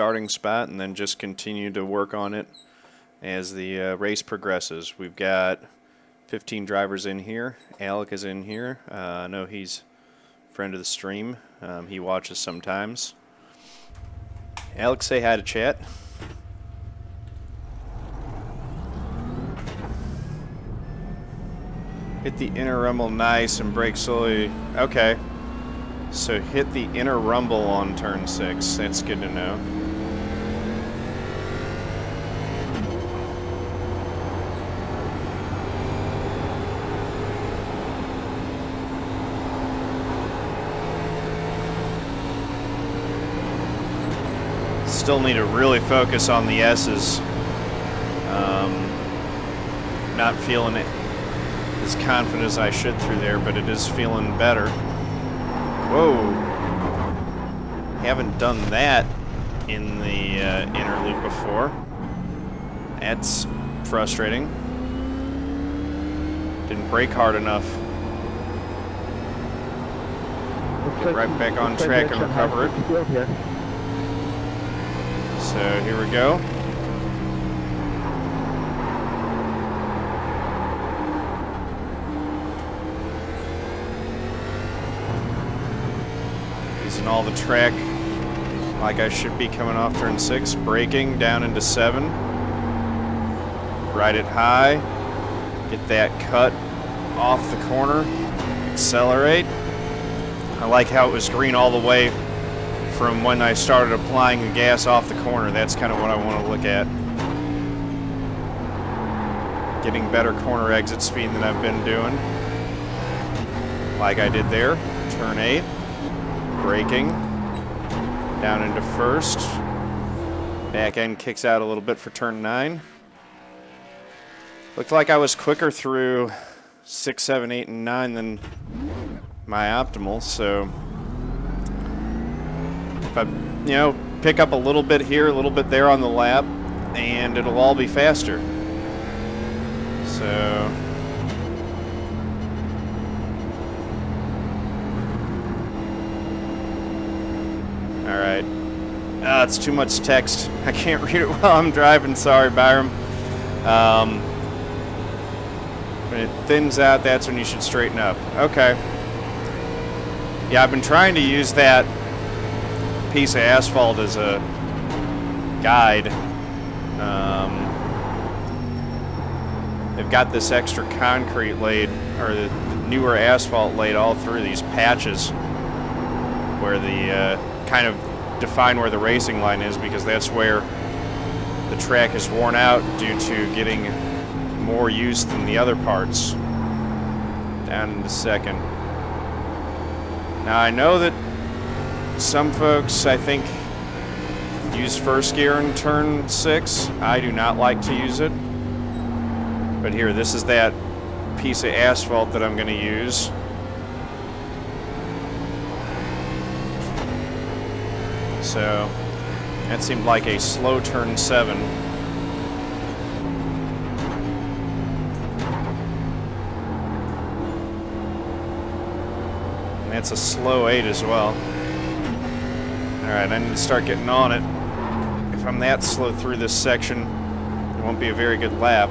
starting spot and then just continue to work on it as the race progresses. We've got 15 drivers in here. Alec is in here. I know he's a friend of the stream. He watches sometimes. Alec, say hi to chat. Hit the inner rumble nice and brake slowly. Okay. So hit the inner rumble on turn 6. That's good to know. Still need to really focus on the S's. Not feeling it as confident as I should through there, but it is feeling better. Whoa. Haven't done that in the inner loop before. That's frustrating. Didn't brake hard enough. Get right back on track and recover it. So here we go. Using all the track like I should be coming off turn 6. Braking down into 7. Ride it high. Get that cut off the corner. Accelerate. I like how it was green all the way from when I started applying the gas off the corner. That's kind of what I want to look at. Getting better corner exit speed than I've been doing. Like I did there. Turn 8. Braking. Down into 1st. Back end kicks out a little bit for turn 9. Looked like I was quicker through 6, 7, 8, and 9 than my optimal, so if I, pick up a little bit here, a little bit there on the lap, and it'll all be faster. So all right. It's too much text. I can't read it while I'm driving. Sorry, Byram. When it thins out, that's when you should straighten up. Okay. Yeah, I've been trying to use that piece of asphalt as a guide. They've got this extra concrete laid, or the newer asphalt laid all through these patches where the kind of define where the racing line is, because that's where the track is worn out due to getting more use than the other parts. Down into 2nd. Now I know that some folks, I think, use 1st gear in turn 6. I do not like to use it. But here, this is that piece of asphalt that I'm going to use. So that seemed like a slow turn 7. And that's a slow 8 as well. Alright, I need to start getting on it. If I'm that slow through this section, it won't be a very good lap.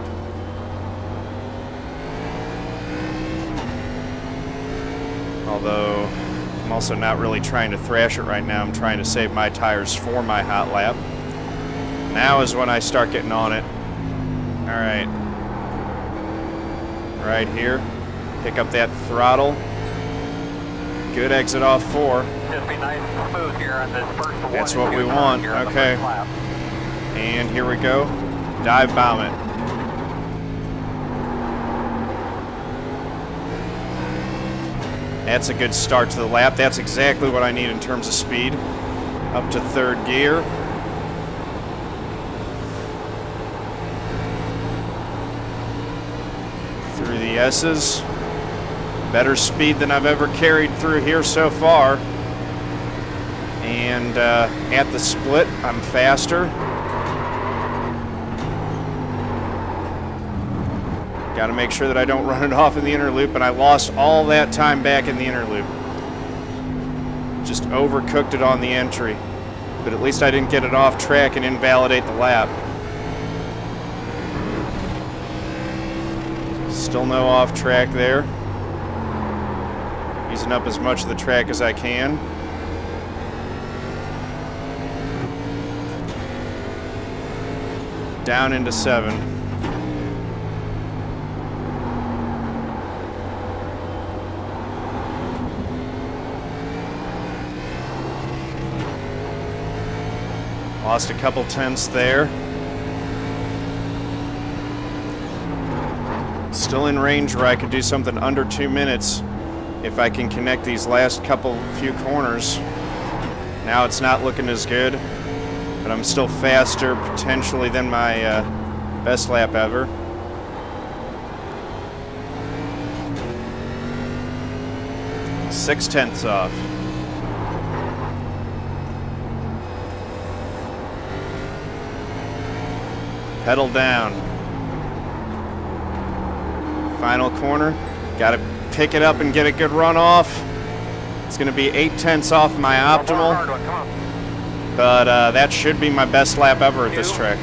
Although I'm also not really trying to thrash it right now. I'm trying to save my tires for my hot lap. Now is when I start getting on it. Alright. Right here. Pick up that throttle. Good exit off 4. Just be nice and smooth here on this first one. That's what we want. Okay. And here we go. Dive bomb it. That's a good start to the lap. That's exactly what I need in terms of speed. Up to 3rd gear. Through the S's. Better speed than I've ever carried through here so far. And at the split, I'm faster. Got to make sure that I don't run it off in the inner loop, and I lost all that time back in the inner loop. Just overcooked it on the entry. but at least I didn't get it off track and invalidate the lap. Still no off track there. Using up as much of the track as I can. Down into 7. Lost a couple tenths there. Still in range where I could do something under 2 minutes if I can connect these last few corners. Now it's not looking as good, but I'm still faster potentially than my best lap ever. Six tenths off. Pedal down. Final corner. Got to pick it up and get a good run off. It's going to be 8 tenths off my optimal. But that should be my best lap ever at this track.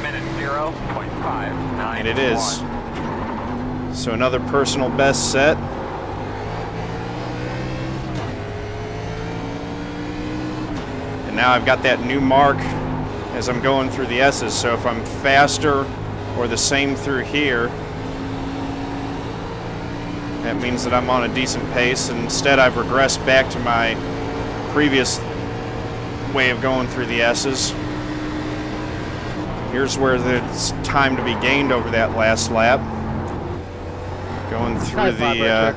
And it is. So another personal best set. And now I've got that new mark as I'm going through the S's. So if I'm faster or the same through here, that means that I'm on a decent pace. And instead, I've regressed back to my previous way of going through the S's. Here's where there's time to be gained over that last lap. Going through the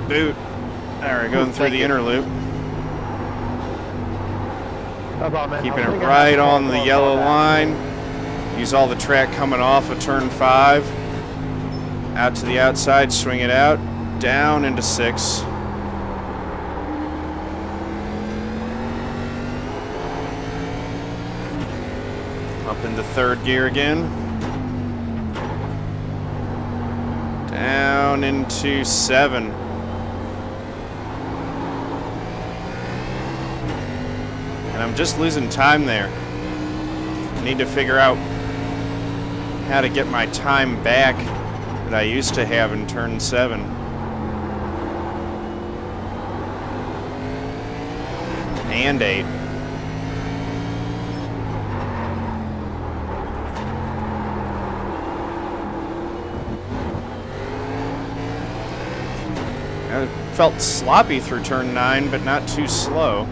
boot. All right, going through the inner loop. Keeping it right on the yellow line. Use all the track coming off of turn 5. Out to the outside, swing it out. Down into 6. Up into 3rd gear again. Down into 7. And I'm just losing time there. I need to figure out how to get my time back that I used to have in turn 7. And 8. I felt sloppy through turn 9, but not too slow.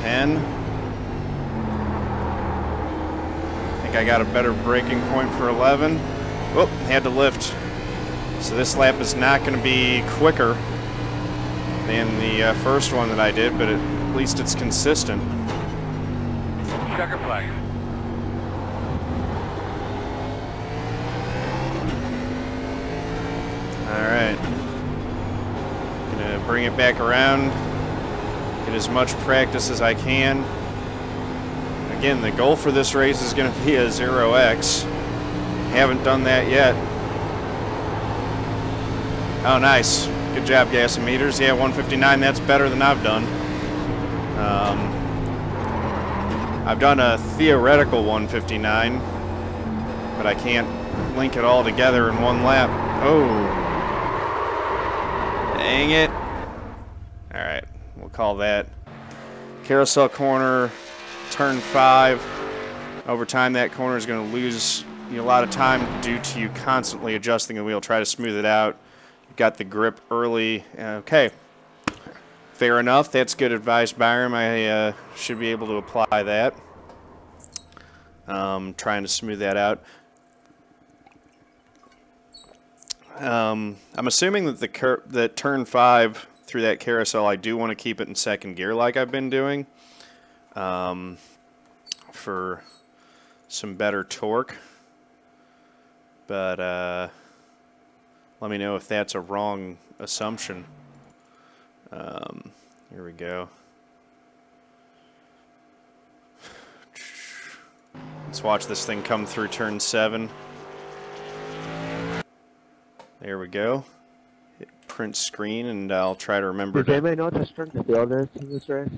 10. I think I got a better braking point for 11. Whoop, had to lift. So this lap is not going to be quicker than the first one that I did, but at least it's consistent. Checker flag. Alright. Gonna bring it back around. Get as much practice as I can. Again, the goal for this race is going to be a 0x. Haven't done that yet. Oh, nice. Good job, gasometers. Yeah, 159, that's better than I've done. I've done a theoretical 159, but I can't link it all together in one lap. Oh. Dang it. All right, we'll call that carousel corner, turn 5. Over time, that corner is going to lose a lot of time due to you constantly adjusting the wheel. Try to smooth it out. You've got the grip early. Okay. Fair enough. That's good advice, Byram. I should be able to apply that. Trying to smooth that out. I'm assuming that that turn 5 through that carousel, I do want to keep it in 2nd gear like I've been doing for some better torque. But let me know if that's a wrong assumption. Here we go. Let's watch this thing come through turn 7. There we go. Hit print screen, and I'll try to remember Does anybody know what the strength of field is in this race?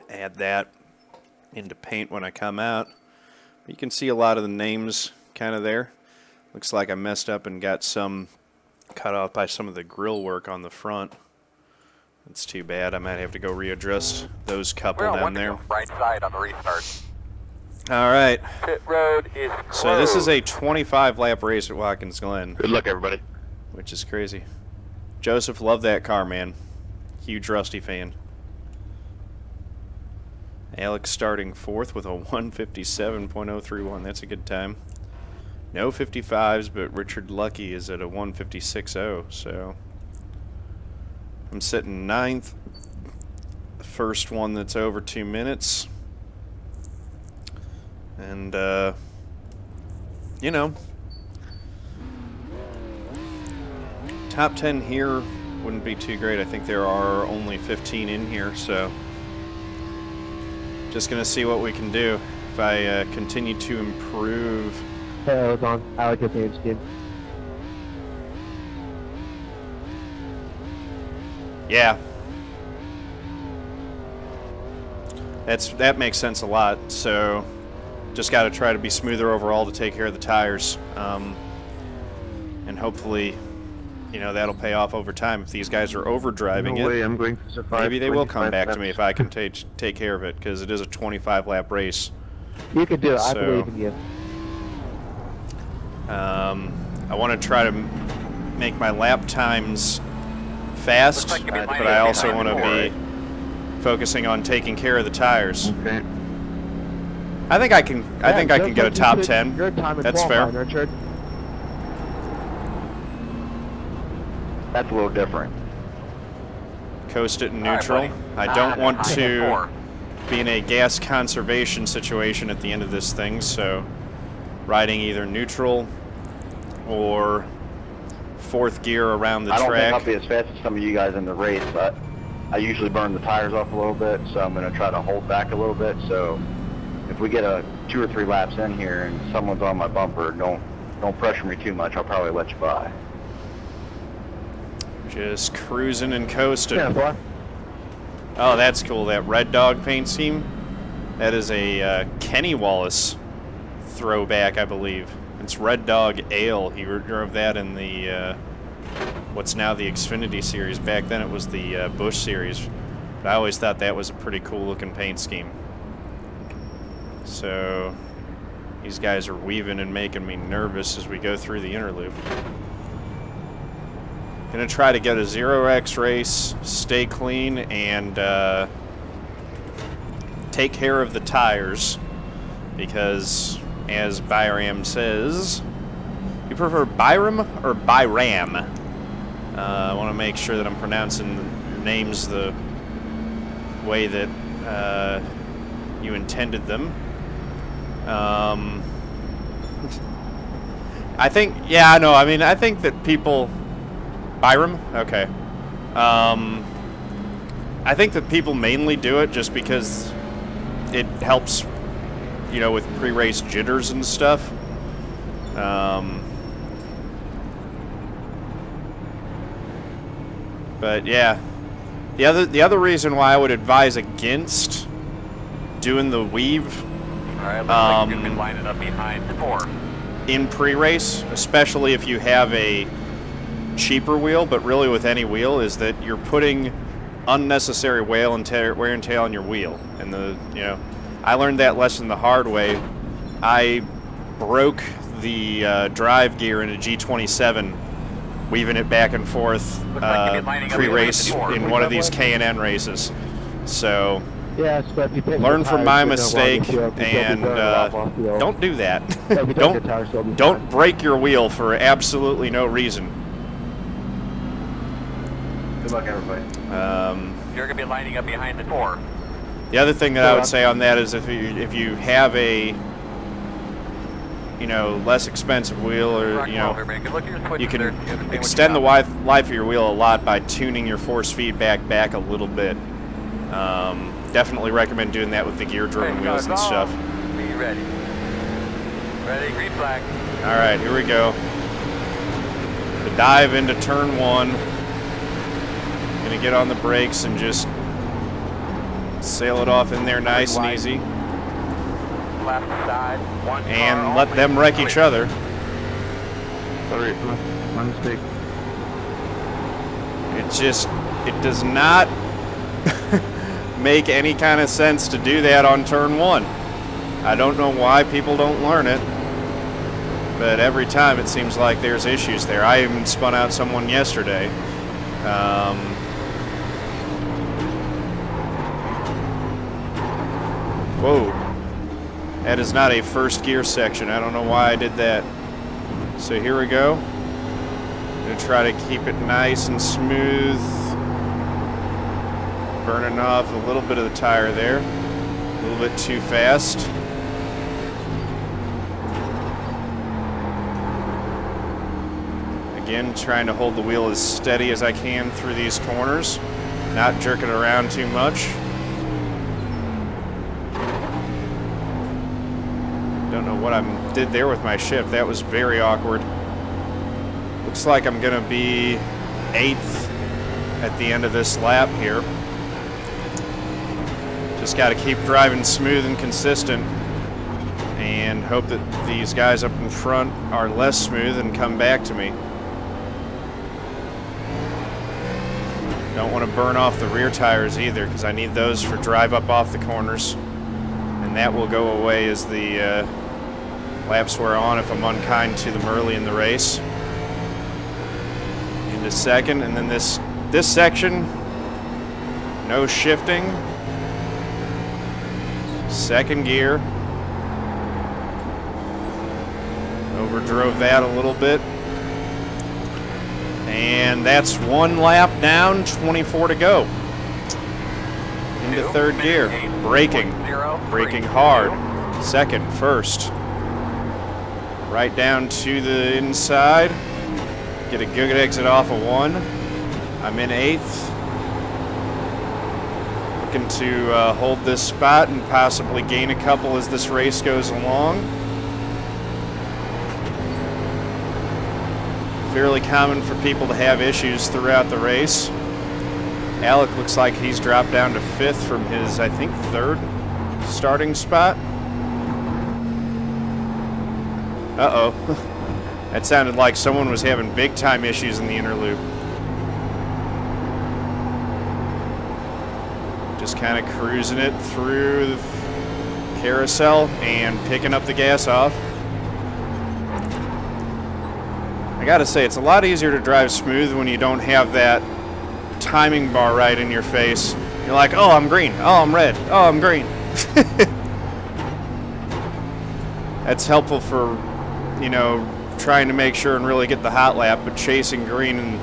add that into paint when I come out. You can see a lot of the names kind of there. Looks like I messed up and got some cut off by some of the grill work on the front. That's too bad. I might have to go readjust those couple down there. Right side on the restart. All right. Pit road is closed. So this is a 25 lap race at Watkins Glen. Good luck, everybody. Which is crazy. Joseph, love that car, man. Huge Rusty fan. Alex starting 4th with a 157.031. That's a good time. No 55s, but Richard Luckey is at a 156.0. So I'm sitting 9th. The first one that's over 2 minutes. And, you know, top 10 here wouldn't be too great. I think there are only 15 in here, so just going to see what we can do. If I continue to improve. Hey, Ozan, I like your paint scheme. Yeah. That makes sense a lot, so just got to try to be smoother overall to take care of the tires. And hopefully, you know, that'll pay off over time. If these guys are overdriving No way it, I'm going to survive maybe they will come 25 back to laps. me if I can take care of it, because it is a 25 lap race. You can do it. I So, believe in you. I want to try to make my lap times fast, Looks like you'll be but lining I up also behind want to the be focusing on taking care of the tires. Okay. I think I can. I think I can get a top 10. Your time That's fair. Richard. That's a little different. Coast it in All right, neutral. buddy. I don't want Behind to the 4. be in a gas conservation situation at the end of this thing, so riding either neutral or 4th gear around the I don't think track. I'll be as fast as some of you guys in the race, but I usually burn the tires off a little bit, so I'm going to try to hold back a little bit. So if we get a 2 or 3 laps in here and someone's on my bumper, don't pressure me too much. I'll probably let you by. Just cruising and coasting. Yeah, boy. Oh, that's cool. That Red Dog paint scheme. That is a Kenny Wallace throwback, I believe. It's Red Dog Ale. He drove that in the what's now the Xfinity Series. Back then it was the Busch Series. But I always thought that was a pretty cool looking paint scheme. So these guys are weaving and making me nervous as we go through the interloop. Gonna try to get a 0x race, stay clean, and take care of the tires, because as Byram says, you prefer Byram or Byram? I want to make sure that I'm pronouncing your names the way that you intended them. I think, yeah, I know. I mean, I think that people. Byram? Okay. I think that people mainly do it just because it helps, you know, with pre-race jitters and stuff. But yeah, the other reason why I would advise against doing the weave All right, looks like you're going to be lining up behind the 4. in pre-race, especially if you have a cheaper wheel, but really with any wheel, is that you're putting unnecessary wear and tear on your wheel. And I learned that lesson the hard way. I broke the drive gear in a G27, weaving it back and forth pre-race in one of these K&N races. So Yes, but if you pick learn the from tires, my you know, mistake, while you feel, and you'll be burning off the field. don't do that. Yeah, if you don't get tires, you'll be Don't fine. break your wheel for absolutely no reason. Good luck, everybody. You're going to be lining up behind the 4. The other thing that I would say on that is if you have a less expensive wheel, or you can extend the life of your wheel a lot by tuning your force feedback back a little bit. Definitely recommend doing that with the gear-driven wheels and stuff. Be ready. Ready, green flag. All right, here we go. The dive into turn 1. Gonna get on the brakes and just sail it off in there nice and easy. Left side, one car And let only. them wreck each other. Sorry, my mistake. It does not make any kind of sense to do that on turn 1. I don't know why people don't learn it, but every time it seems like there's issues there. I even spun out someone yesterday. Whoa. That is not a first gear section. I don't know why I did that. So here we go. Gonna try to keep it nice and smooth. Burning off a little bit of the tire there. A little bit too fast. Again, trying to hold the wheel as steady as I can through these corners. Not jerking around too much. Don't know what I did there with my shift. That was very awkward. Looks like I'm gonna be 8th at the end of this lap here. Just got to keep driving smooth and consistent and hope that these guys up in front are less smooth and come back to me. Don't want to burn off the rear tires either, because I need those for drive up off the corners, and that will go away as the laps wear on if I'm unkind to them early in the race. Into 2nd, and then this section, no shifting. 2nd gear. Overdrove that a little bit. And that's 1 lap down, 24 to go. Into 3rd gear. Braking. Braking hard. 2nd, 1st. Right down to the inside. Get a good exit off of 1. I'm in 8th. Looking to hold this spot and possibly gain a couple as this race goes along. Fairly common for people to have issues throughout the race. Alec looks like he's dropped down to 5th from his, I think, 3rd starting spot. Uh-oh. That sounded like someone was having big time issues in the inner loop. Just kind of cruising it through the carousel and picking up the gas off. I gotta say, it's a lot easier to drive smooth when you don't have that timing bar right in your face. You're like, oh, I'm green. Oh, I'm red. Oh, I'm green. That's helpful for, you know, trying to make sure and really get the hot lap, but chasing green in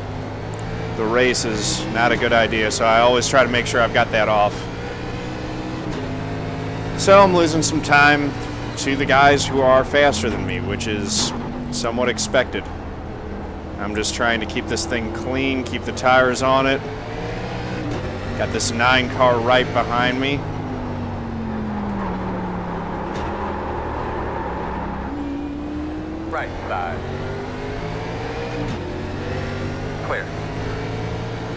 the race is not a good idea, so I always try to make sure I've got that off. So I'm losing some time to the guys who are faster than me, which is somewhat expected. I'm just trying to keep this thing clean, keep the tires on it. Got this 9 car right behind me. Right side. Clear.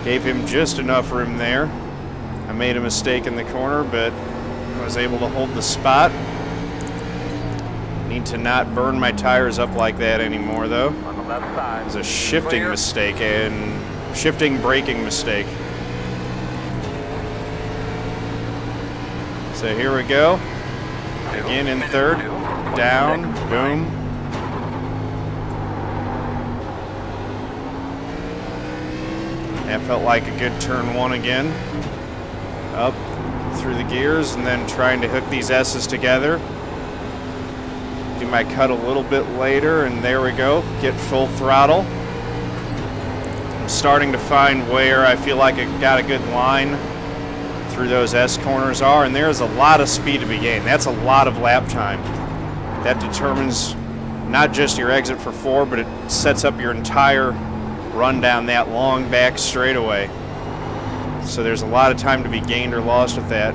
Gave him just enough room there. I made a mistake in the corner, but I was able to hold the spot. Need to not burn my tires up like that anymore, though. On the left side. It was a shifting Clear. mistake and shifting braking mistake. So here we go. Again in 3rd. Down. Boom. That felt like a good turn 1 again. Up through the gears and then trying to hook these S's together. Do my cut a little bit later, and there we go. Get full throttle. I'm starting to find where I feel like I got a good line through those S corners are, and there's a lot of speed to be gained. That's a lot of lap time. That determines not just your exit for 4, but it sets up your entire run down that long back straightaway. So there's a lot of time to be gained or lost with that.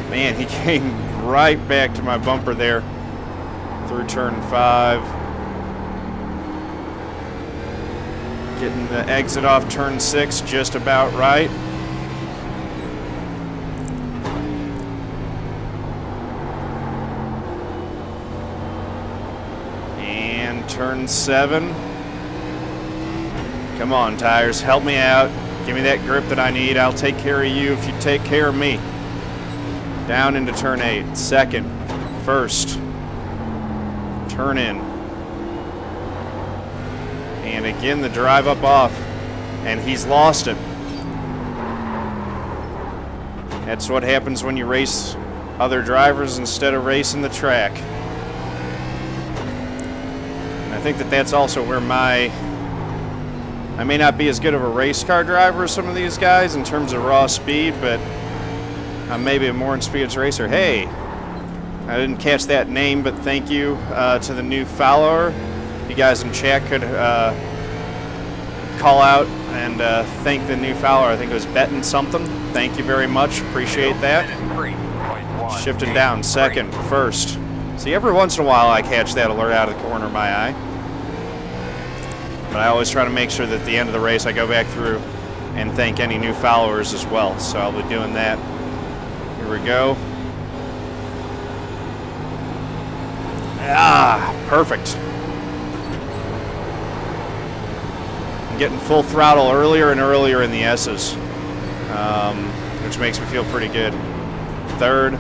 Man, he came right back to my bumper there through turn 5. Getting the exit off turn 6 just about right. And turn 7. Come on, tires, help me out. Give me that grip that I need. I'll take care of you if you take care of me. Down into turn 8. Second. First. Turn in. And again, the drive up off. And he's lost it. That's what happens when you race other drivers instead of racing the track. And I think that that's also where I may not be as good of a race car driver as some of these guys in terms of raw speed, but I'm maybe a more experienced racer. Hey, I didn't catch that name, but thank you to the new follower. You guys in chat could call out and thank the new follower. I think it was Betting something. Thank you very much. Appreciate that. Shifting down, second, first. See, every once in a while I catch that alert out of the corner of my eye. But I always try to make sure that at the end of the race I go back through and thank any new followers as well. So I'll be doing that. Here we go. Ah, perfect. I'm getting full throttle earlier and earlier in the S's, which makes me feel pretty good. Third,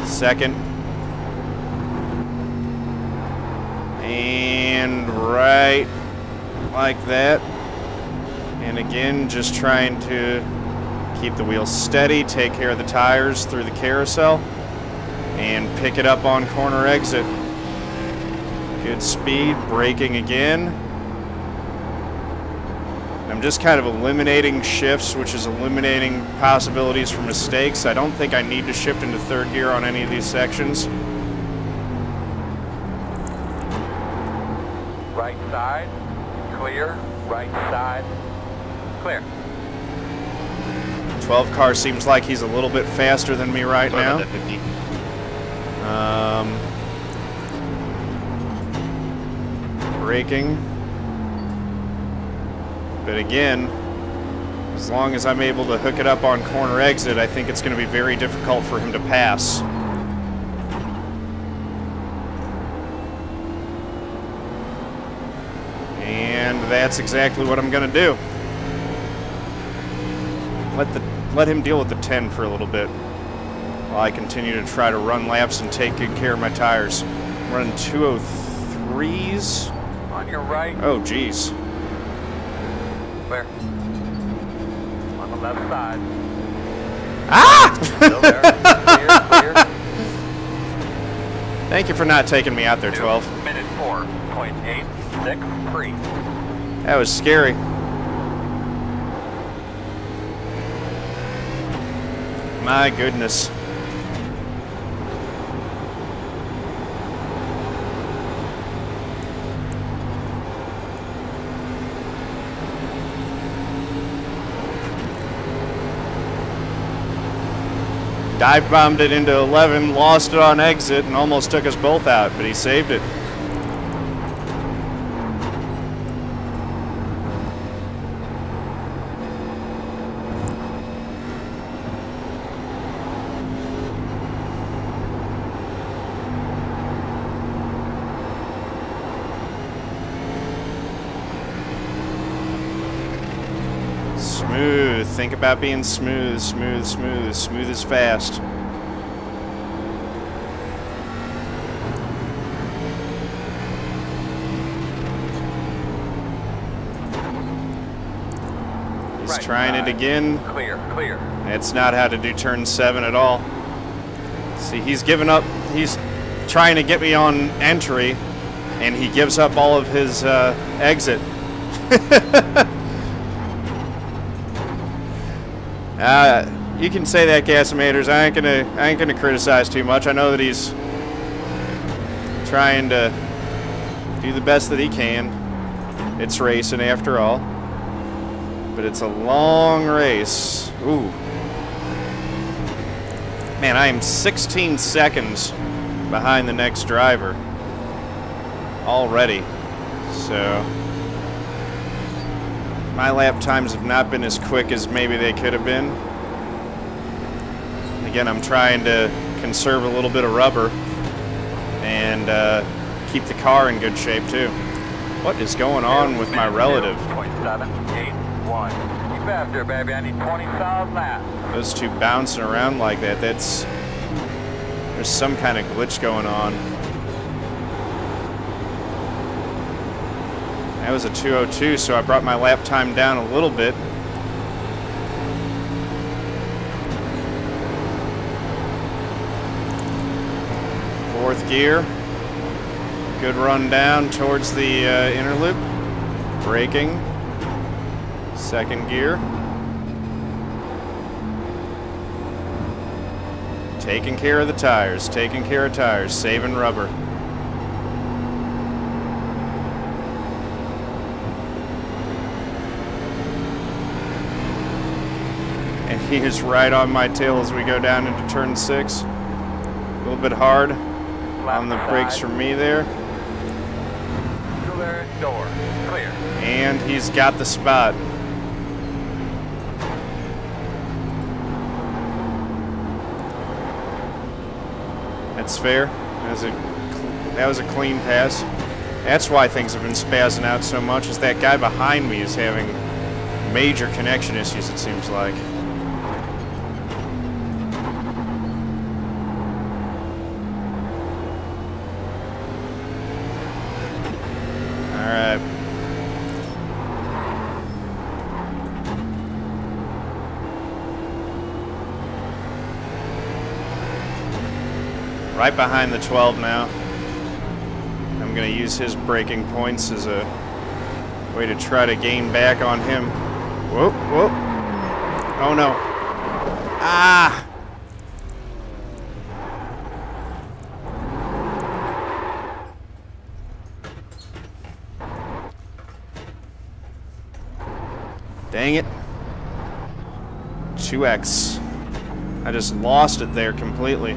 second, and right like that. And again, just trying to keep the wheels steady, take care of the tires through the carousel, and pick it up on corner exit. Good speed, braking again. I'm just kind of eliminating shifts, which is eliminating possibilities for mistakes. I don't think I need to shift into third gear on any of these sections. Right side, clear. Right side, clear. 12 car seems like he's a little bit faster than me right now. Braking. But again, as long as I'm able to hook it up on corner exit, I think it's going to be very difficult for him to pass. And that's exactly what I'm going to do. Let him deal with the 10 for a little bit while I continue to try to run laps and take good care of my tires. I'm running 203s. On your right. Oh, geez. Clear. On the left side. Ah! Still there. Clear, clear. Thank you for not taking me out there, 12. Minute 4.863. That was scary. My goodness. Dive bombed it into 11, lost it on exit, and almost took us both out, but he saved it. Smooth. Think about being smooth, smooth, smooth. Smooth is fast. He's Right trying side. it again. Clear, clear. That's not how to do turn 7 at all. See, he's given up. He's trying to get me on entry, and he gives up all of his exit. You can say that, Gasimators. I ain't gonna criticize too much. I know that he's trying to do the best that he can. It's racing after all, but it's a long race. Ooh. Man, I am 16 seconds behind the next driver already. So my lap times have not been as quick as maybe they could have been. Again, I'm trying to conserve a little bit of rubber and keep the car in good shape too. What is going on with my relative? 0.781. Keep after, baby. I need 20 solid laps. Those two bouncing around like that, there's some kind of glitch going on. That was a 2:02, so I brought my lap time down a little bit. Fourth gear. Good run down towards the inner loop. Braking. Second gear. Taking care of the tires, taking care of tires, saving rubber. And he is right on my tail as we go down into turn 6. A little bit hard on the brakes for me there. Still there, door, clear. And he's got the spot. That's fair. That was a clean pass. That's why things have been spazzing out so much, is that guy behind me is having major connection issues, it seems like. Alright. Right behind the 12 now. I'm going to use his braking points as a way to try to gain back on him. Whoa, whoa. Oh no. Ah! Dang it. 2x. I just lost it there completely.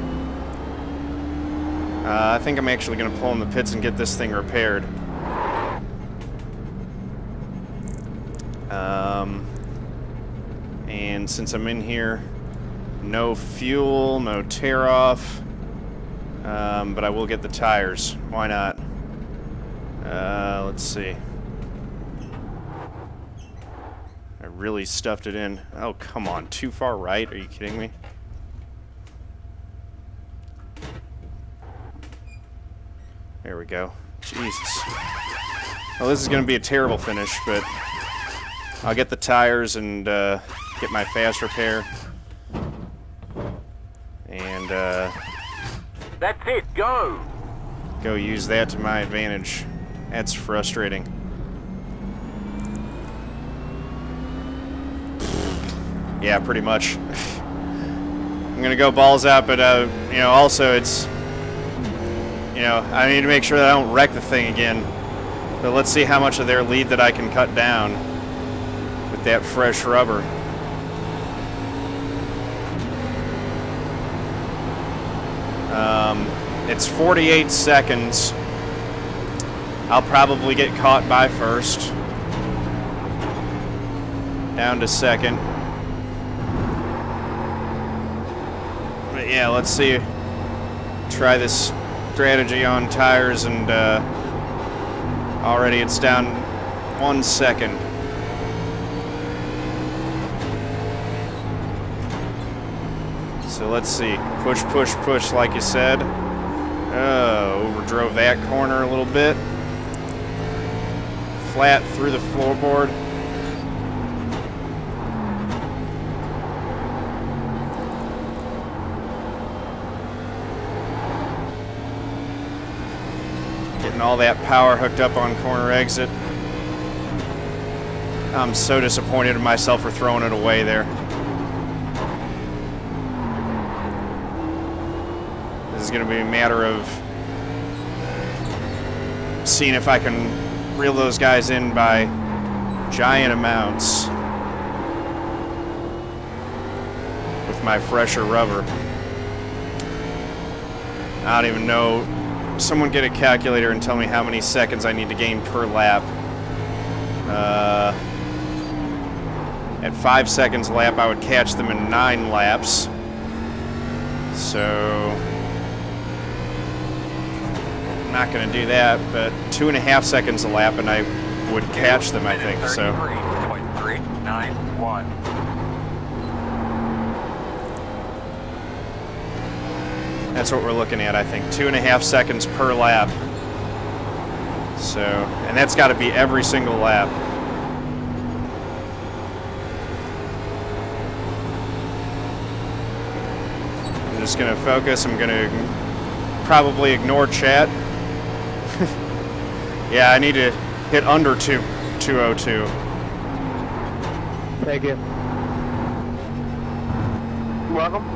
I think I'm actually going to pull in the pits and get this thing repaired. And since I'm in here, no fuel, no tear off, but I will get the tires. Why not? Let's see. I really stuffed it in. Oh, come on. Too far right? Are you kidding me? There we go. Jesus. Well, this is going to be a terrible finish, but I'll get the tires and get my fast repair. And That's it, go! go use that to my advantage. That's frustrating. Yeah, pretty much. I'm going to go balls out, but, you know, also it's... You know, I need to make sure that I don't wreck the thing again. But let's see how much of their lead that I can cut down with that fresh rubber. It's 48 seconds. I'll probably get caught by first. Down to second. But yeah, let's see. Try this strategy on tires, and already it's down 1 second. So let's see. Push, push, push, like you said. Overdrove that corner a little bit. Flat through the floorboard. Getting all that power hooked up on corner exit. I'm so disappointed in myself for throwing it away there. This is going to be a matter of seeing if I can reel those guys in by giant amounts with my fresher rubber. I don't even know. Someone get a calculator and tell me how many seconds I need to gain per lap. At 5 seconds a lap, I would catch them in 9 laps. So I'm not going to do that, but 2.5 seconds a lap, and I would catch them, I think. So 33.391. that's what we're looking at, I think. 2.5 seconds per lap. So, and that's got to be every single lap. I'm just going to focus. I'm going to probably ignore chat. Yeah, I need to hit under 202. Thank you. You're welcome.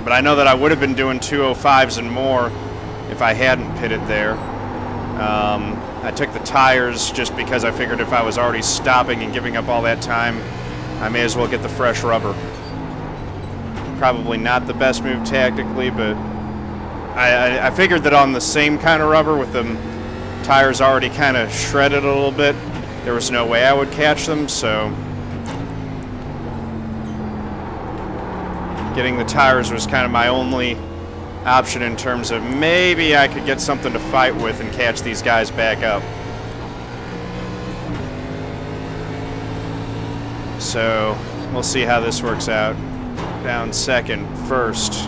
But I know that I would have been doing 205s and more if I hadn't pitted there. I took the tires just because I figured if I was already stopping and giving up all that time, I may as well get the fresh rubber. Probably not the best move tactically, but I figured that on the same kind of rubber with the tires already kind of shredded a little bit, there was no way I would catch them, so getting the tires was kind of my only option in terms of maybe I could get something to fight with and catch these guys back up. So we'll see how this works out. Down second, first.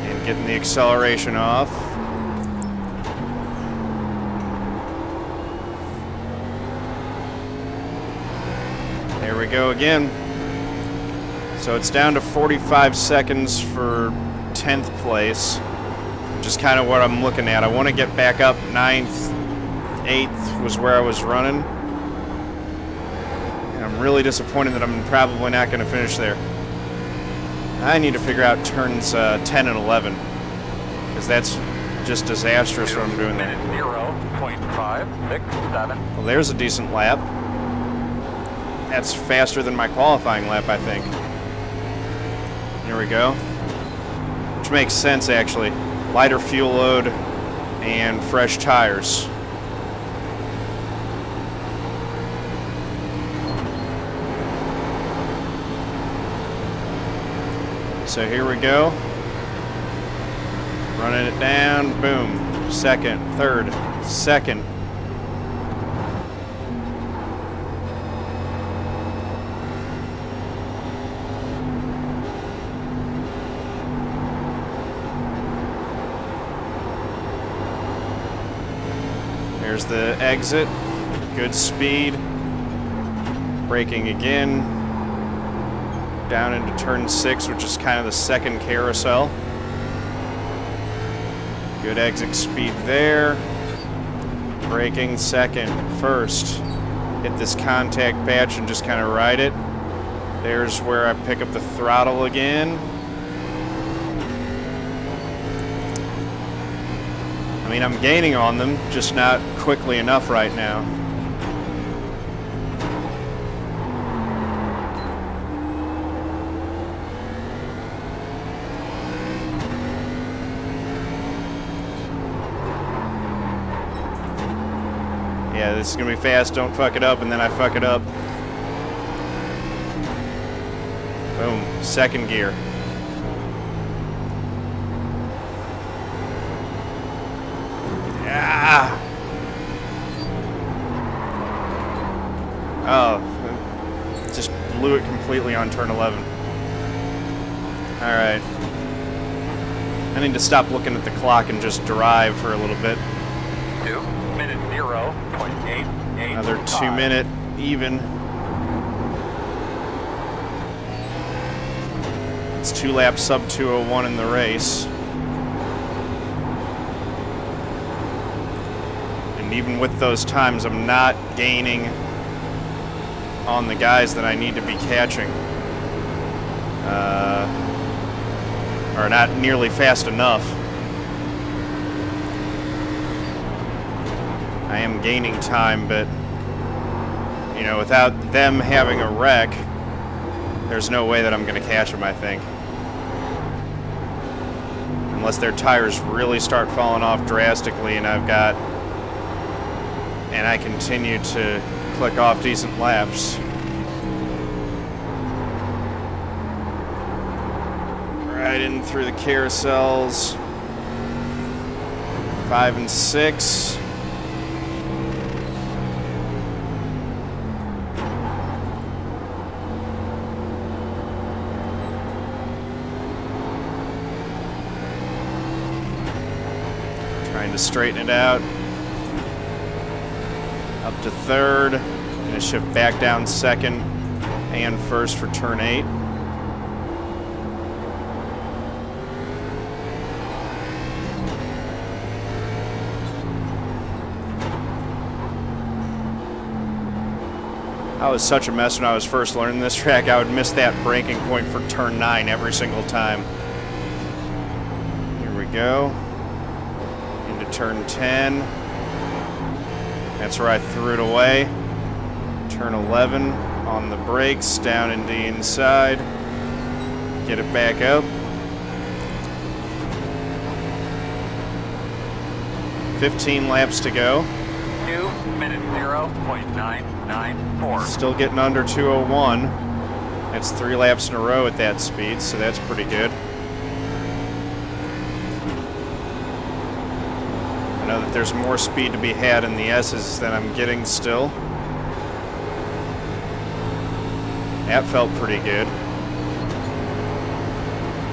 And getting the acceleration off. There we go again. So it's down to 45 seconds for 10th place, which is kind of what I'm looking at. I want to get back up 9th, 8th was where I was running. And I'm really disappointed that I'm probably not going to finish there. I need to figure out turns 10 and 11, because that's just disastrous what I'm doing there. 0.567. Well, there's a decent lap. That's faster than my qualifying lap, I think. Here we go. Which makes sense, actually. Lighter fuel load and fresh tires. So here we go. Running it down. Boom. Second, third, second. There's the exit, good speed, braking again, down into turn 6, which is kind of the second carousel. Good exit speed there, braking second, first, hit this contact patch and just kind of ride it. There's where I pick up the throttle again. I mean, I'm gaining on them, just not quickly enough right now. Yeah, this is going to be fast. Don't fuck it up, and then I fuck it up. Boom. Second gear. Ah! Oh, just blew it completely on turn 11. Alright. I need to stop looking at the clock and just drive for a little bit. 2 minute 0.88. Another 2 minute even. It's 2 laps sub 201 in the race. And even with those times, I'm not gaining on the guys that I need to be catching. Or not nearly fast enough. I am gaining time, but you know, without them having a wreck, there's no way that I'm going to catch them, I think. Unless their tires really start falling off drastically and I continue to click off decent laps. Right in through the carousels. 5 and 6. Trying to straighten it out. Up to 3rd. Gonna shift back down 2nd and 1st for turn 8. I was such a mess when I was first learning this track. I would miss that braking point for turn 9 every single time. Here we go. Into turn 10. That's where I threw it away. Turn 11 on the brakes, down into the inside. Get it back up. 15 laps to go. 2 minutes 0.994. Still getting under 2:01. That's 3 laps in a row at that speed, so that's pretty good. I know that there's more speed to be had in the S's than I'm getting still. That felt pretty good.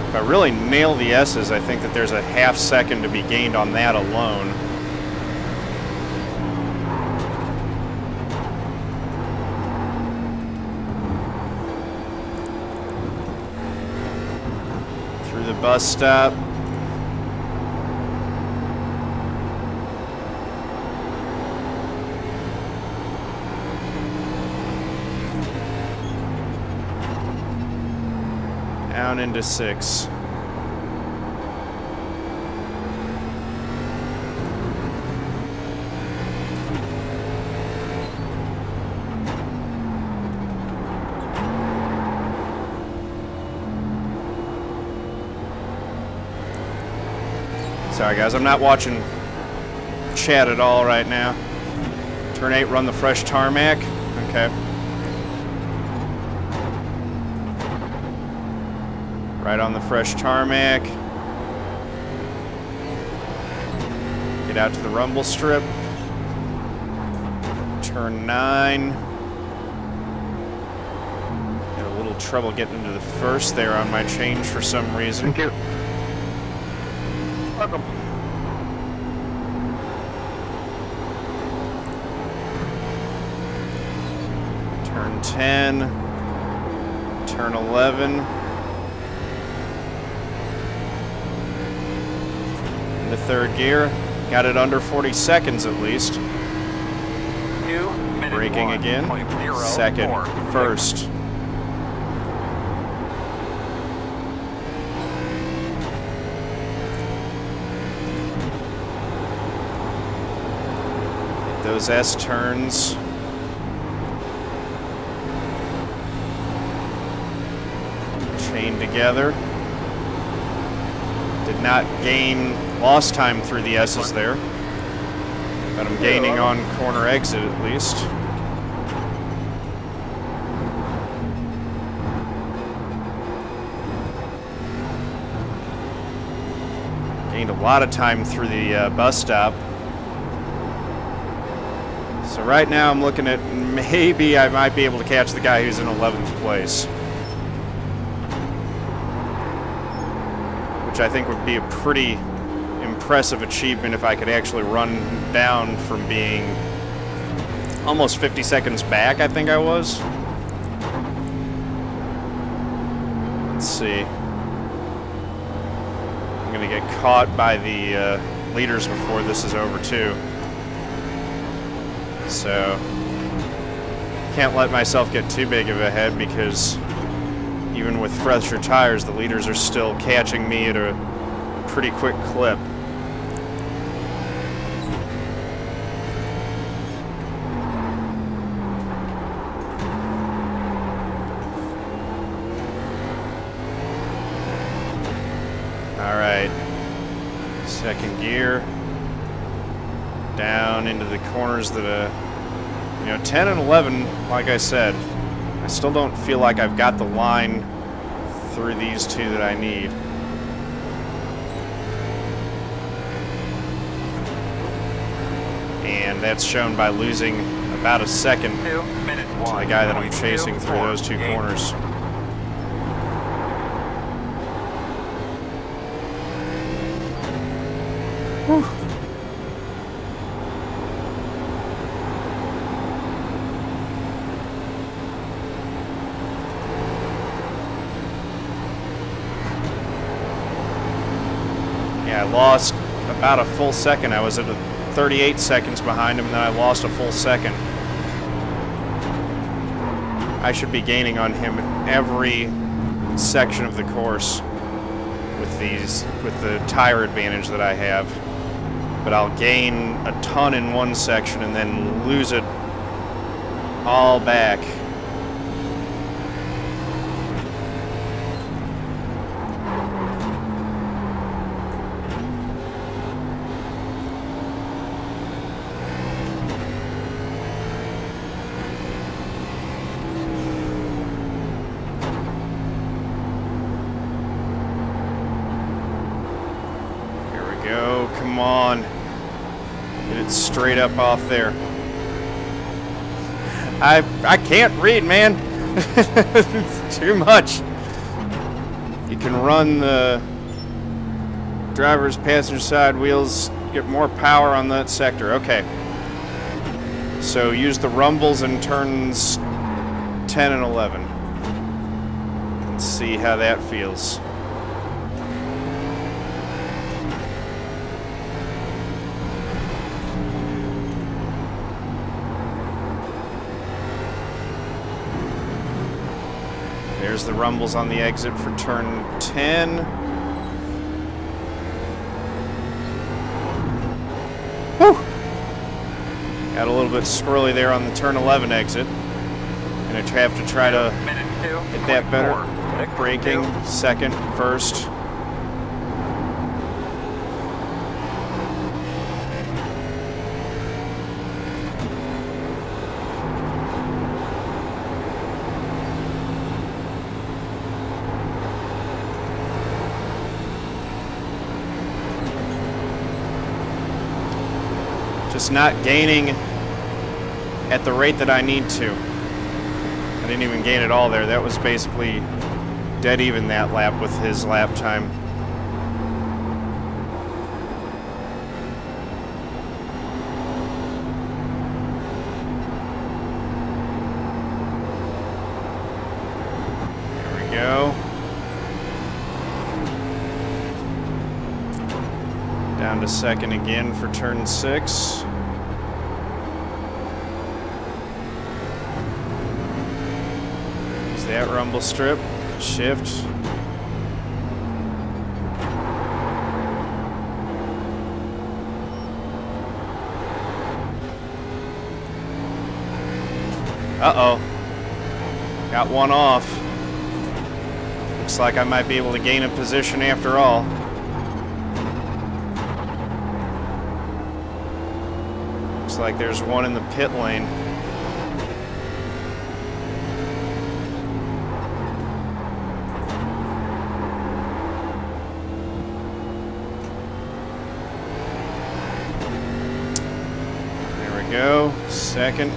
If I really nail the S's, I think that there's a half second to be gained on that alone. Through the bus stop. Down into 6. Sorry guys, I'm not watching chat at all right now. Turn 8, run the fresh tarmac. Okay. Right on the fresh tarmac. Get out to the rumble strip. Turn 9. Had a little trouble getting into the first there on my change for some reason. Thank you. Welcome. Turn 10. Turn 11. The 3rd gear. Got it under 40 seconds at least. 2 minutes Braking again. 2nd, 1st. Those S turns. Chain together. Did not gain lost time through the S's there, but I'm gaining on corner exit at least. Gained a lot of time through the bus stop. So right now I'm looking at maybe I might be able to catch the guy who's in 11th place. Which I think would be a pretty impressive achievement if I could actually run down from being almost 50 seconds back, I think I was. Let's see. I'm going to get caught by the leaders before this is over, too. So, can't let myself get too big of a head because even with fresher tires, the leaders are still catching me at a pretty quick clip. All right. Second gear. Down into the corners that, you know, 10 and 11, like I said, I still don't feel like I've got the line through these two that I need. And that's shown by losing about a second to the guy that I'm chasing through those two corners. Whew. Yeah, I lost about a full second. I was at 38 seconds behind him, and then I lost a full second. I should be gaining on him every section of the course with the tire advantage that I have. But I'll gain a ton in one section and then lose it all back. Come on. Get it straight up off there. I can't read, man. It's too much. You can run the driver's passenger side wheels, get more power on that sector. Okay. So use the rumbles in turns 10 and 11. Let's see how that feels. There's the rumbles on the exit for turn 10. Whew! Got a little bit squirrely there on the turn 11 exit. Gonna have to try to hit that better. Braking, second, first. Just not gaining at the rate that I need to. I didn't even gain it all there. That was basically dead even that lap with his lap time. There we go. Down to second again for turn 6. Use that rumble strip, shift. Uh-oh. Got one off. Looks like I might be able to gain a position after all. Looks like there's one in the pit lane. There we go. Second.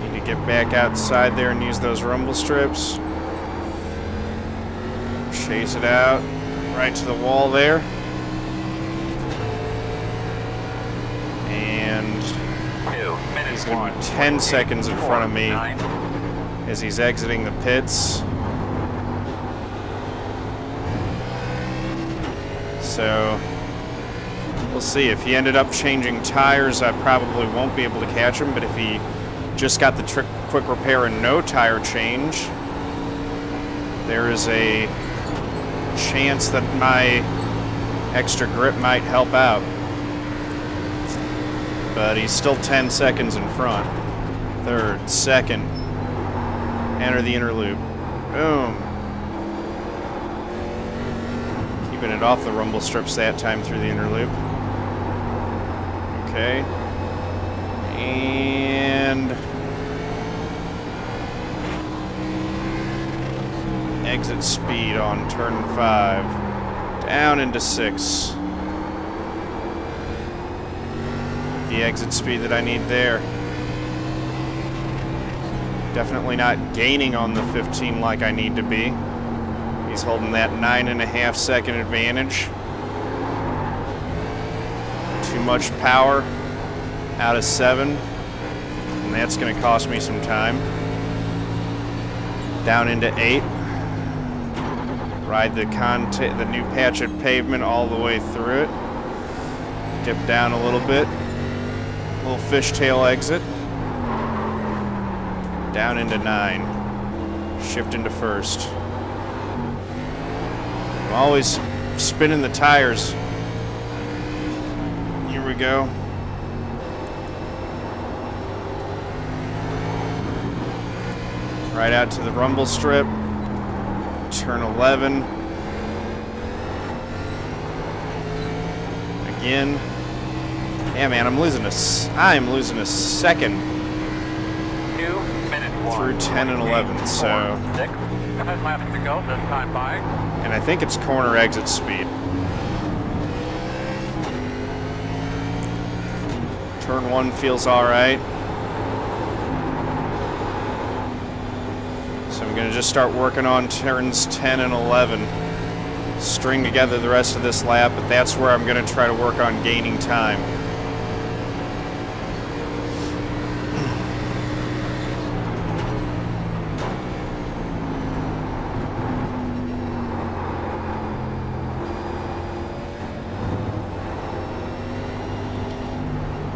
Need to get back outside there and use those rumble strips. Chase it out, right to the wall there. And he's going to be 10 seconds in front of me as he's exiting the pits. So we'll see. If he ended up changing tires, I probably won't be able to catch him, but if he just got the quick repair and no tire change, there is a chance that my extra grip might help out. But he's still 10 seconds in front. Third, second. Enter the inner loop. Boom. Keeping it off the rumble strips that time through the inner loop. Okay. And exit speed on turn 5. Down into 6. The exit speed that I need there. Definitely not gaining on the 15 like I need to be. He's holding that 9.5 second advantage. Too much power out of 7, and that's going to cost me some time. Down into 8. Ride the new patch of pavement all the way through it. Dip down a little bit. Little fishtail exit. Down into 9. Shift into first. I'm always spinning the tires. Here we go. Right out to the rumble strip. Turn 11. Again. Yeah, man, I'm losing a second. 2 minutes 1. Through 10 and 11, so. 6. 10 laps to go, this time by. And I think it's corner exit speed. Turn 1 feels all right. So I'm going to just start working on turns 10 and 11. String together the rest of this lap, but that's where I'm going to try to work on gaining time.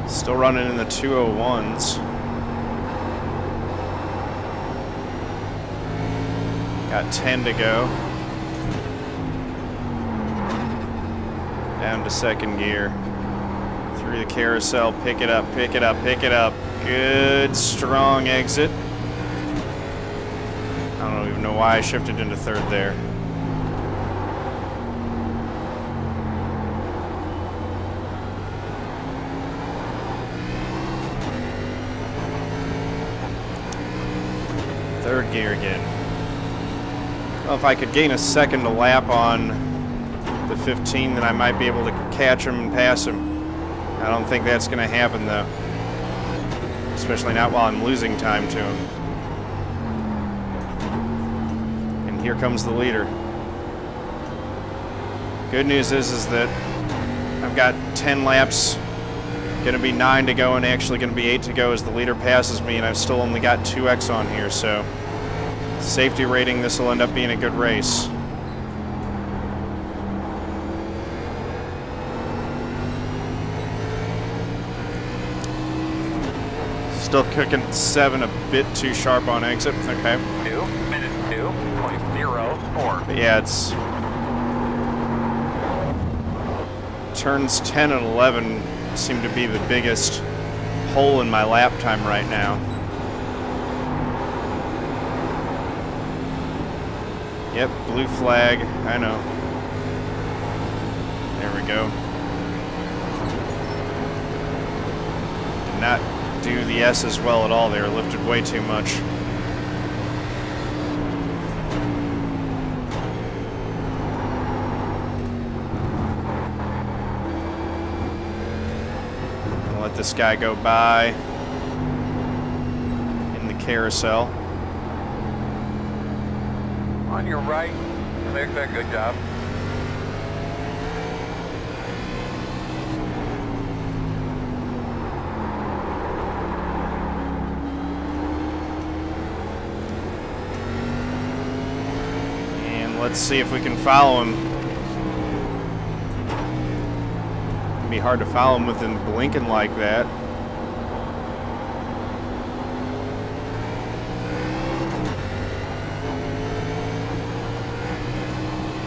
Still running in the 201s. Got 10 to go. Down to second gear. Through the carousel, pick it up, pick it up, pick it up. Good, strong exit. I don't even know why I shifted into third there. Third gear again. Well, if I could gain a second a lap on the 15, then I might be able to catch him and pass him. I don't think that's going to happen, though. Especially not while I'm losing time to him. And here comes the leader. Good news is that I've got 10 laps. Going to be 9 to go and actually going to be 8 to go as the leader passes me, and I've still only got 2x on here, so safety rating, this will end up being a good race. Still cooking 7 a bit too sharp on exit. Okay. 2 minutes 2.04. But yeah, it's turns 10 and 11 seem to be the biggest hole in my lap time right now. Yep, blue flag, I know. There we go. Did not do the S's well at all there, lifted way too much. Let this guy go by in the carousel. On your right. There, good job. And let's see if we can follow him. It'd be hard to follow him with him blinking like that.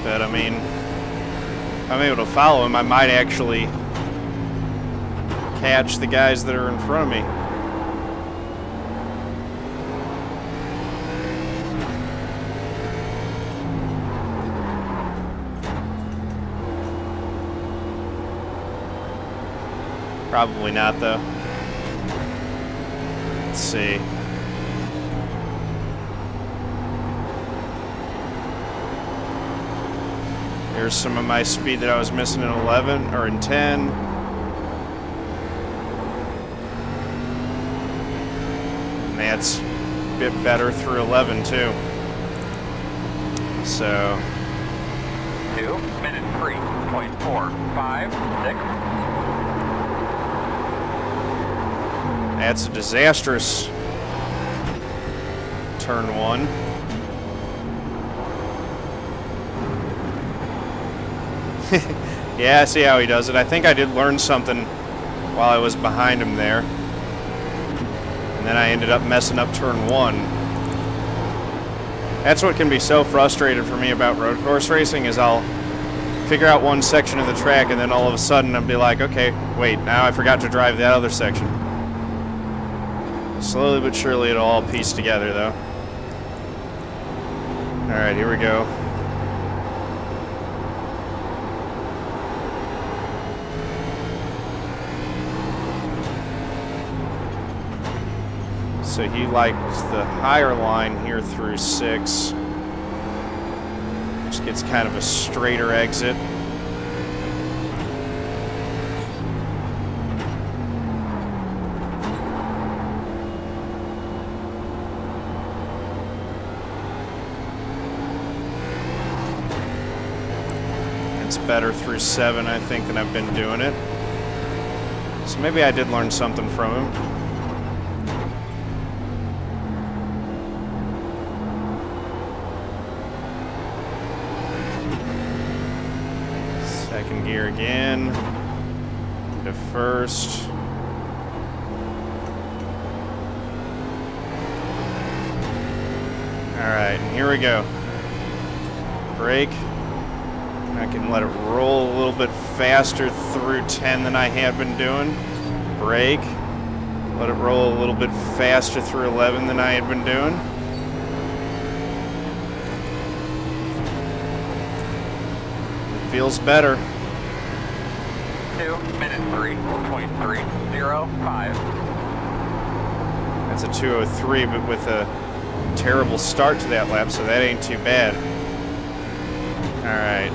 But I mean, if I'm able to follow him, I might actually catch the guys that are in front of me. Probably not, though. Let's see. Here's some of my speed that I was missing in 11 or in 10. And that's a bit better through 11 too. So 2 minute 3.456. that's a disastrous turn 1. Yeah, I see how he does it. I think I did learn something while I was behind him there. And then I ended up messing up turn 1. That's what can be so frustrating for me about road course racing is I'll figure out one section of the track and then all of a sudden I'll be like, okay, wait, now I forgot to drive that other section. Slowly but surely it'll all piece together though. Alright, here we go. So he likes the higher line here through 6. Just gets kind of a straighter exit. It's better through 7, I think, than I've been doing it. So maybe I did learn something from him. Second gear again. To first. Alright, and here we go. Brake. I can let it roll a little bit faster through 10 than I had been doing. Brake. Let it roll a little bit faster through 11 than I had been doing. Feels better. 2 minute 3.305. That's a 2:03, but with a terrible start to that lap, so that ain't too bad. Alright.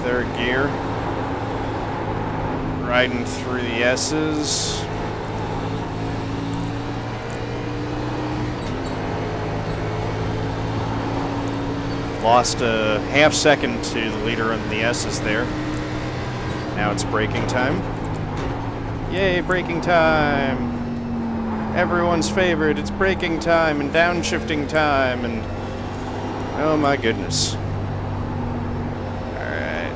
Third gear. Riding through the S's. Lost a half second to the leader on the S's there. Now it's braking time. Yay, braking time! Everyone's favorite, it's braking time and downshifting time and... oh my goodness. Alright.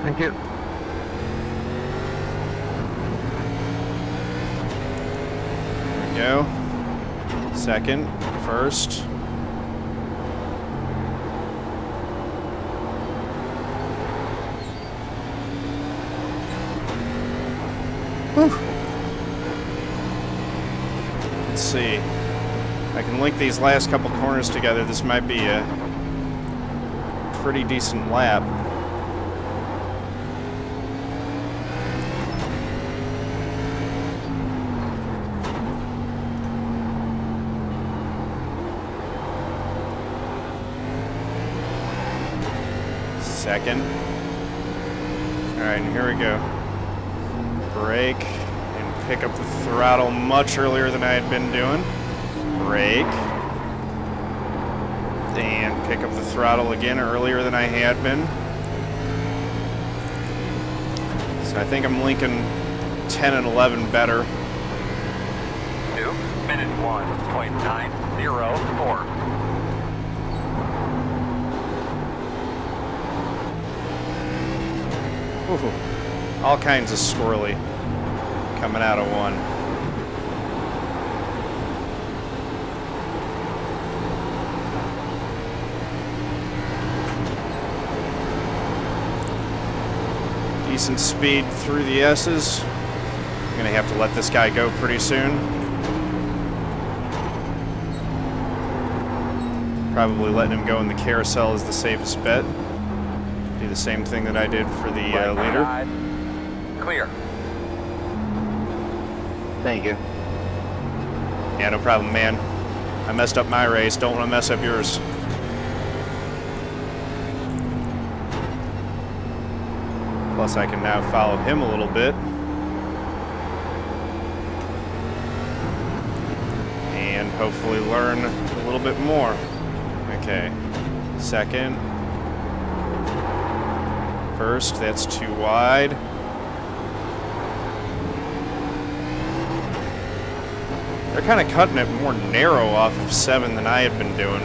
Thank you. There we go. Second, first. Whew. Let's see. If I can link these last couple corners together, this might be a pretty decent lap. Second. Alright, and here we go. Brake and pick up the throttle much earlier than I had been doing. Brake. And pick up the throttle again earlier than I had been. So I think I'm linking 10 and 11 better. 2 minute 1.904. Ooh, all kinds of swirly coming out of 1. Decent speed through the S's. I'm gonna have to let this guy go pretty soon. Probably letting him go in the carousel is the safest bet. Do the same thing that I did for the leader. Clear. Thank you. Yeah, no problem, man. I messed up my race. Don't want to mess up yours. Plus, I can now follow him a little bit. And hopefully learn a little bit more. Okay. Second. First, that's too wide. They're kind of cutting it more narrow off of 7 than I had been doing.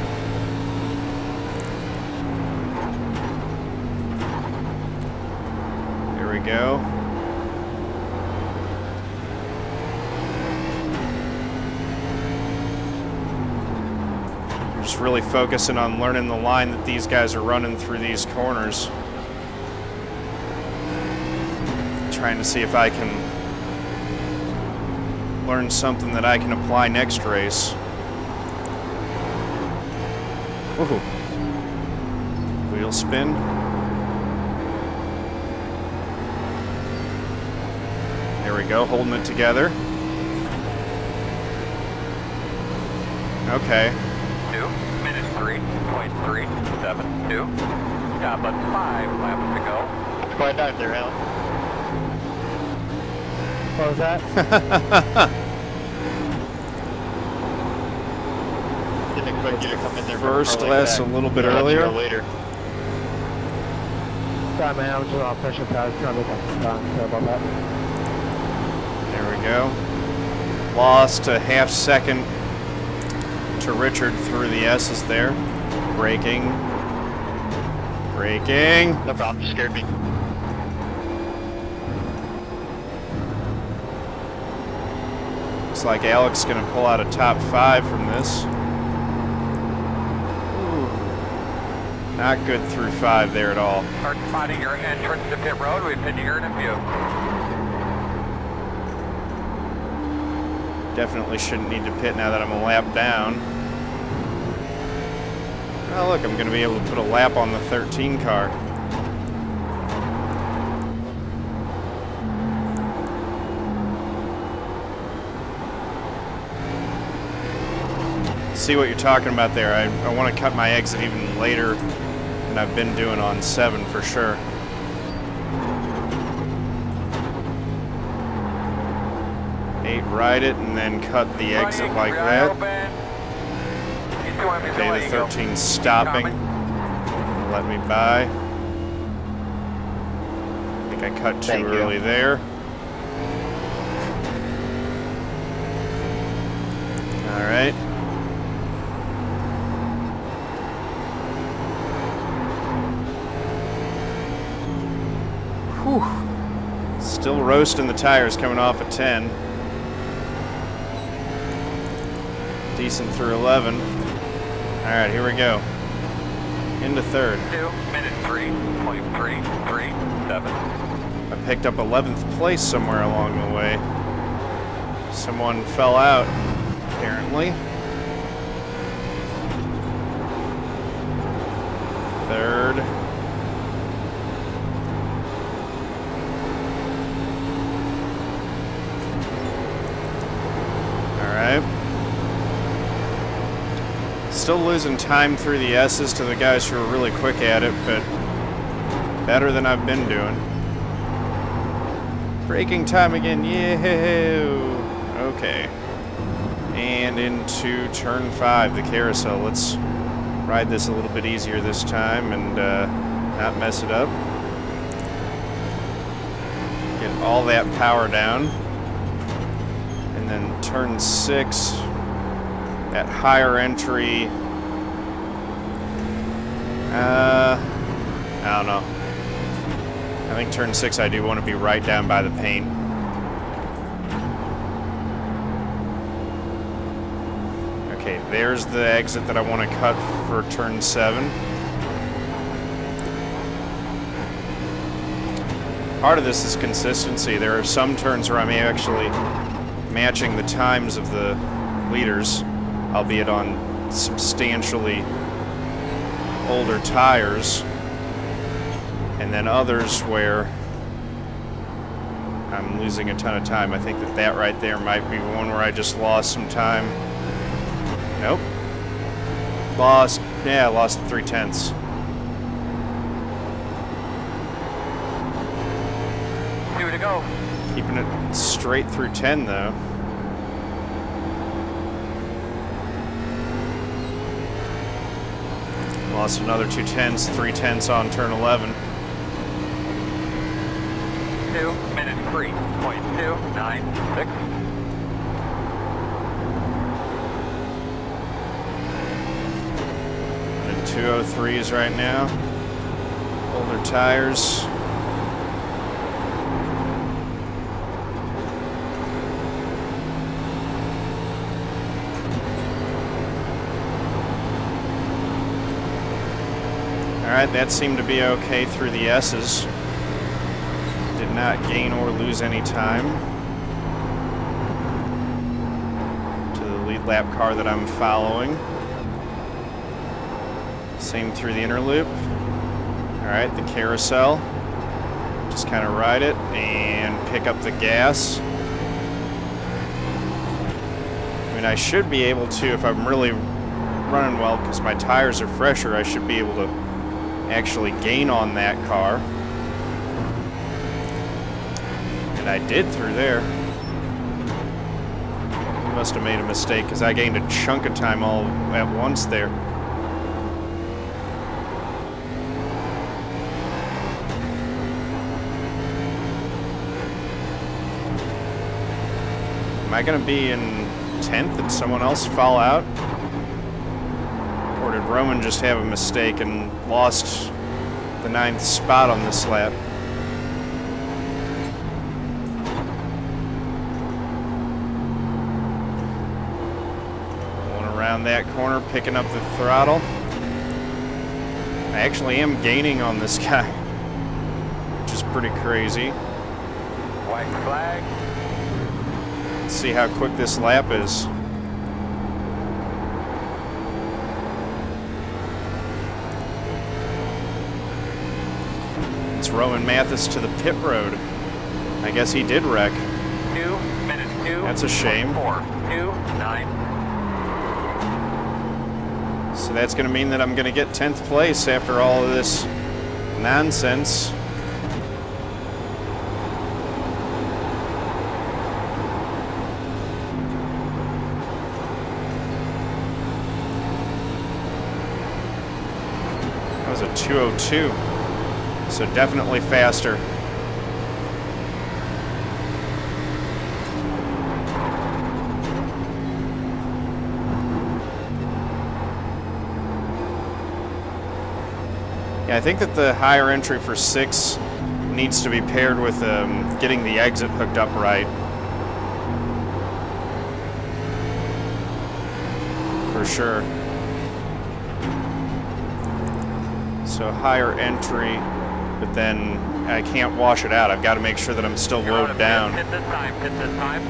There we go. Just really focusing on learning the line that these guys are running through these corners. Trying to see if I can learn something that I can apply next race. Woohoo. Wheel spin. There we go, holding it together. Okay. 2 minutes 3.372. Stop at 5 laps to go. It's quite dark there, Alan. What was that? Didn't expect you to come in there First class a little bit earlier. Later. Sorry, man. I was just on pressure pads trying to look up the time. Sorry about that. There we go. Lost a half second to Richard through the S's there. Braking. Braking. No problem. You scared me. Looks like Alec's going to pull out a top 5 from this. Ooh. Not good through 5 there at all. Start spotting your entrance to pit road. We've been here in a view. Definitely shouldn't need to pit now that I'm a lap down. Oh look, I'm going to be able to put a lap on the 13 car. See what you're talking about there. I want to cut my exit even later than I've been doing on 7 for sure. Ride it and then cut the exit like that. Okay, the 13's stopping. Let me by. I think I cut too early there. All right. Whew. Still roasting the tires coming off at 10. Decent through 11. All right, here we go. Into 3rd. 2 minutes 3.337. I picked up 11th place somewhere along the way. Someone fell out, apparently. 3rd. All right. Still losing time through the S's to the guys who are really quick at it, but better than I've been doing. Braking time again, yeah. Okay. And into turn 5, the carousel. Let's ride this a little bit easier this time and not mess it up. Get all that power down. And then turn 6. That higher entry, I don't know. I think turn 6 I do want to be right down by the paint. Okay, there's the exit that I want to cut for turn 7. Part of this is consistency. There are some turns where I'm actually matching the times of the leaders, albeit on substantially older tires, and then others where I'm losing a ton of time. I think that right there might be one where I just lost some time. Nope. Lost 3/10. Two to go. Keeping it straight through 10 though. Lost another 2/10, 3/10 on turn 11. 2:03.296. And 2:03s right now. Older tires. Alright, that seemed to be okay through the S's. Did not gain or lose any time to the lead lap car that I'm following. Same through the inner loop. Alright, the carousel. Just kind of ride it and pick up the gas. I mean, I should be able to, if I'm really running well, because my tires are fresher, I should be able to actually gain on that car. And I did through there. Must have made a mistake because I gained a chunk of time all at once there. Am I going to be in 10th and someone else fall out? Or did Roman just have a mistake and lost the 9th spot on this lap? Going around that corner, picking up the throttle. I actually am gaining on this guy, which is pretty crazy. White flag. Let's see how quick this lap is. Roman Mathis to the pit road. I guess he did wreck. 2 minutes 2. That's a shame. 4:2:9. So that's going to mean that I'm going to get 10th place after all of this nonsense. That was a 2:02. So definitely faster. Yeah, I think that the higher entry for 6 needs to be paired with getting the exit hooked up right. For sure. So higher entry. But then I can't wash it out. I've got to make sure that I'm still loaded down. Pit this time, pit this time.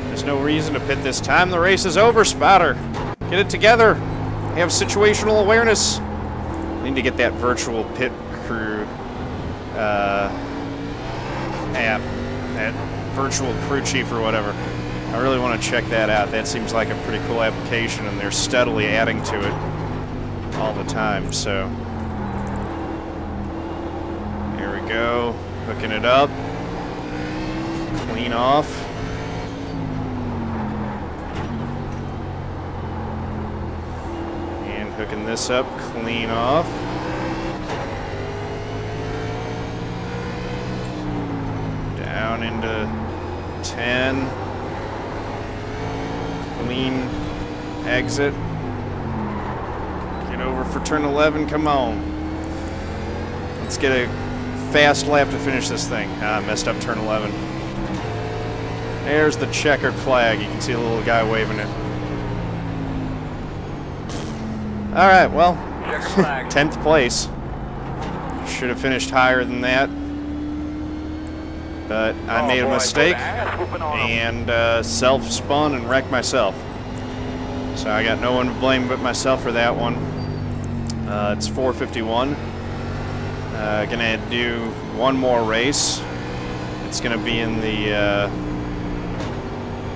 There's no reason to pit this time. The race is over, Spotter. Get it together. Have situational awareness. I need to get that virtual pit crew app. That virtual crew chief or whatever. I really want to check that out. That seems like a pretty cool application, and they're steadily adding to it all the time, so... Go, hooking it up, clean off. And hooking this up, clean off. Down into 10. Clean exit. Get over for turn 11, come on. Let's get a fast lap to finish this thing. Messed up turn 11. There's the checkered flag. You can see the little guy waving it. All right, well, 10th place. Should have finished higher than that. But I made a mistake and self-spun and wrecked myself. So I got no one to blame but myself for that one. It's 4:51. Gonna do one more race. It's gonna be in the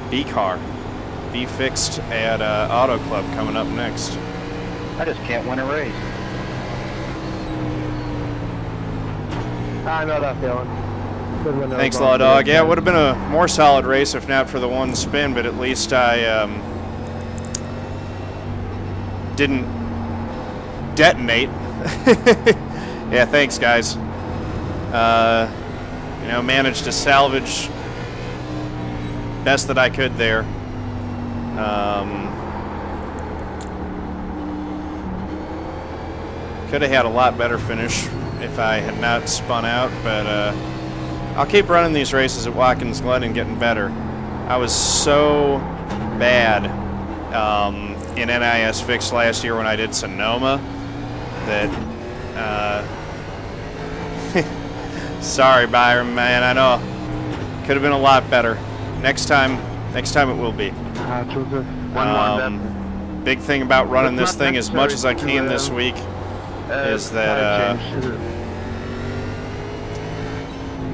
B car. Be fixed at Auto Club coming up next. I just can't win a race. I know that feeling. Good winner. Thanks a lot, dog. Yeah, it would have been a more solid race if not for the one spin, but at least I didn't detonate. Yeah, thanks, guys. You know, managed to salvage best that I could there. Could have had a lot better finish if I had not spun out, but I'll keep running these races at Watkins Glen and getting better. I was so bad in NIS Fixed last year when I did Sonoma that sorry, Byron, man, I know could have been a lot better. Next time it will be. Big thing about running this thing as much as I can this week is that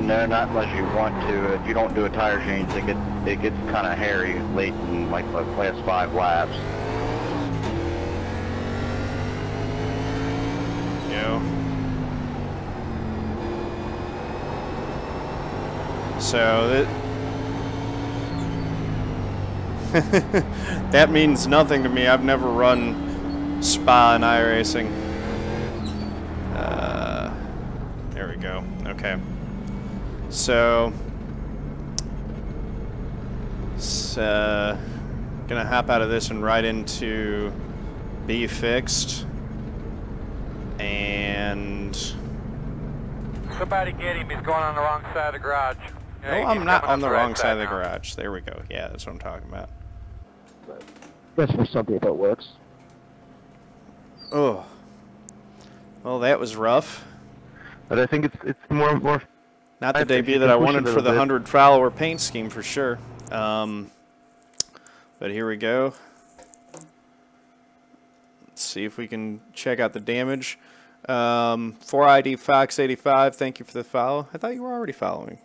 no, not unless you want to. If you don't do a tire change, it gets kind of hairy late in like the last 5 laps. You know. So that means nothing to me. I've never run Spa in iRacing. There we go. Okay. So gonna hop out of this and right into B Fixed. And Somebody get him. He's going on the wrong side of the garage. no, I'm not on the wrong side of the garage. There we go. Yeah, that's what I'm talking about. Guess for some people it works. Oh. Well, that was rough. But I think it's more. Not the debut that I wanted for the 100 follower paint scheme for sure. But here we go. Let's see if we can check out the damage. 4ID Fox85, thank you for the follow. I thought you were already following.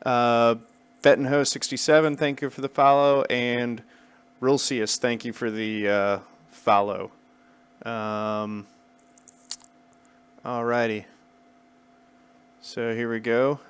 Bettenho67, thank you for the follow. And Rilcius, thank you for the follow. Alrighty. So here we go.